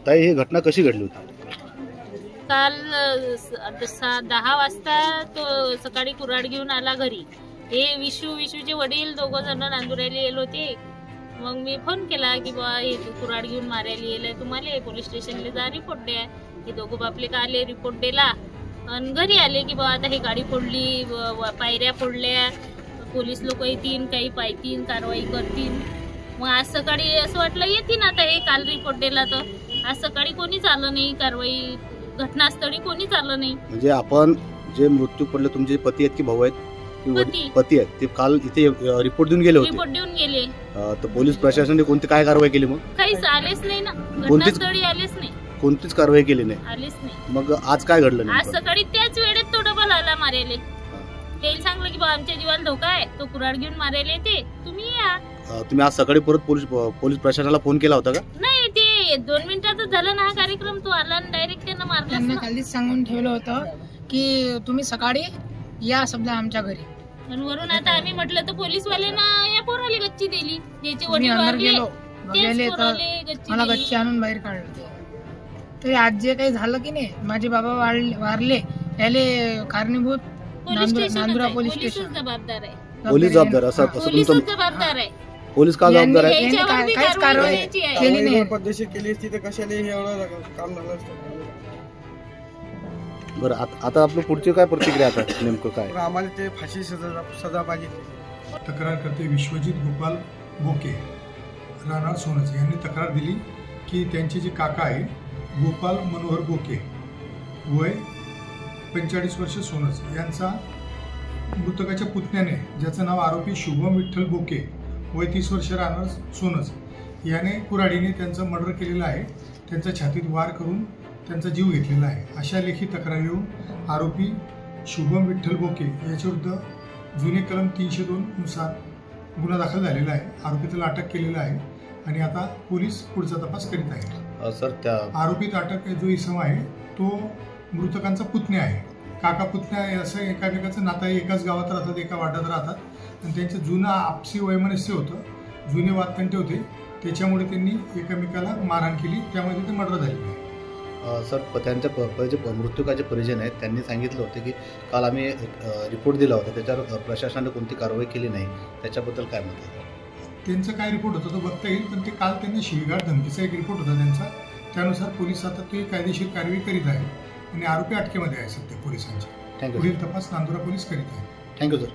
ताई ही घटना कशी घडली होती? काल 10 वाजता तो सकाळी कुऱ्हाड घेऊन आला घरी. हे विशूचे वडील दोघं जण नांदुऱ्याला येल होते. मग मी फोन केला की बा हे कुऱ्हाड घेऊन मारायला येले तुम्हाला पोलीस स्टेशनला जा रिपोर्ट द्या. हे दोघं बापले का आले रिपोर्ट दिला आणि घरी आले की बा आता हे गाडी फोडली, पायऱ्या फोडल्या, पोलीस लोक येतील, काही पाहतील, कारवाई करतील. मग आज सकाळी असं वाटलं येतील आता हे काल रिपोर्ट दिला तर आज सकाळी कोणीच आलं नाही, कारवाई घटनास्थळी कोणीच आलं नाही. म्हणजे आपण जे मृत्यू पडले तुमचे पती आहेत की भाऊ आहेत? पती आहेत. ते काल इथे रिपोर्ट देऊन गेले होते. रिपोर्ट देऊन गेले. तर पोलीस प्रशासनाने कोणती काय कारवाई केली? मग काहीच आलेच नाही ना, घटनास्थळी आलेच नाही, कोणतीच कारवाई केली नाही, आलेच नाही. मग आज काय घडलं? आज सकाळी त्याच वेळेत तो डबल आला मारायले. त्याला सांगलं की बा आमच्या जीवाला धोका आहे, तो कुऱ्हाड घेऊन मारायला येते, तुम्ही या. तुम्ही आज सकाळी परत पोलीस प्रशासनाला फोन केला होता का? नाही, ते 2 मिनिटातच झाला ना हा कार्यक्रम. तो आला आणि डायरेक्ट त्यांना मारला. त्यांना खालीच सांगून ठेवलं होतं की तुम्ही सकाळी या समजा आमच्या घरी. आणि वरून आता आम्ही म्हटलं तर पोलीसवाल्यांना या पोराला गच्ची दिली. ज्याचे मी वडील अंदर वारले गेलो, तेच तर गच्ची मला दिली. गच्ची आणून बाहेर काढलं. तरी आज जे काही झालं की नाही, माझे बाबा वारले याले कारणीभूत नांदुरा पोलीस स्टेशन जबाबदार आहे. पोलीस जबाबदार असं पोलीस तुमचं जबाबदार आहे. पोलीस का जबाबदार आहे? याच्यावर बी काहीच कारवाई कारवाई करायची आहे. केली नाही. पद्धतशीर केली असती तर कशाला हे एवढं काम झालं असतं. बरं, आता आपलं पुढची काय प्रतिक्रिया? आता नेमकं काय? आम्हाला ते फाशी सजा पाहिजे. तक्रारकर्ते विश्वजित गोपाल बोके राहणार सोनच यांनी तक्रार दिली की त्यांचे जे काका आहे गोपाल मनोहर बोके वय 45 वर्ष सोनच यांचा मृतकाच्या पुतण्याने, ज्याचं नाव आरोपी शुभम विठ्ठल बोके वय 30 वर्ष राहणार सोनच याने कुऱ्हाडीने त्यांचं मर्डर केलेलं आहे. त्यांच्या छातीत वार करून त्यांचा जीव घेतलेला आहे. अशा लेखी तक्रार येऊन आरोपी शुभम विठ्ठल बोके याच्याविरुद्ध जुने कलम 302 नुसार गुन्हा दाखल झालेला आहे. आरोपीला अटक केलेला आहे आणि आता पोलीस पुढचा तपास करीत आहेत. सर, त्या आरोपीत अटक जो इसम आहे तो मृतकांचा पुतण्या आहे. काका पुतण्या असं एकामेकाचं नातं आहे, एकाच गावात राहतात, एका वाड्यात राहतात आणि त्यांचं जुनं आपसी वैमनस्य होतं, जुने वादतंटे होते, त्याच्यामुळे त्यांनी एकमेकाला मारहाण केली, त्यामध्ये ते मर्डर झालेलं आहे. सर, त्यांच्या जे मृतकाचे परिजन आहेत त्यांनी सांगितलं होतं की काल आम्ही रिपोर्ट दिला होता, त्याच्यावर प्रशासनाने कोणती कारवाई केली नाही, त्याच्याबद्दल काय म्हणतात? त्यांचा काय रिपोर्ट होता तो बघता येईल, पण ते काल त्यांनी शिवीगाळ धमकीचा एक रिपोर्ट होता त्यांचा, त्यानुसार पोलीस आता ते कायदेशीर कारवाई करीत आहे आणि आरोपी अटकेमध्ये आहे सध्या पोलिसांच्या. पुढील तपास नांदुरा पोलीस करीत आहे. Thank you sir.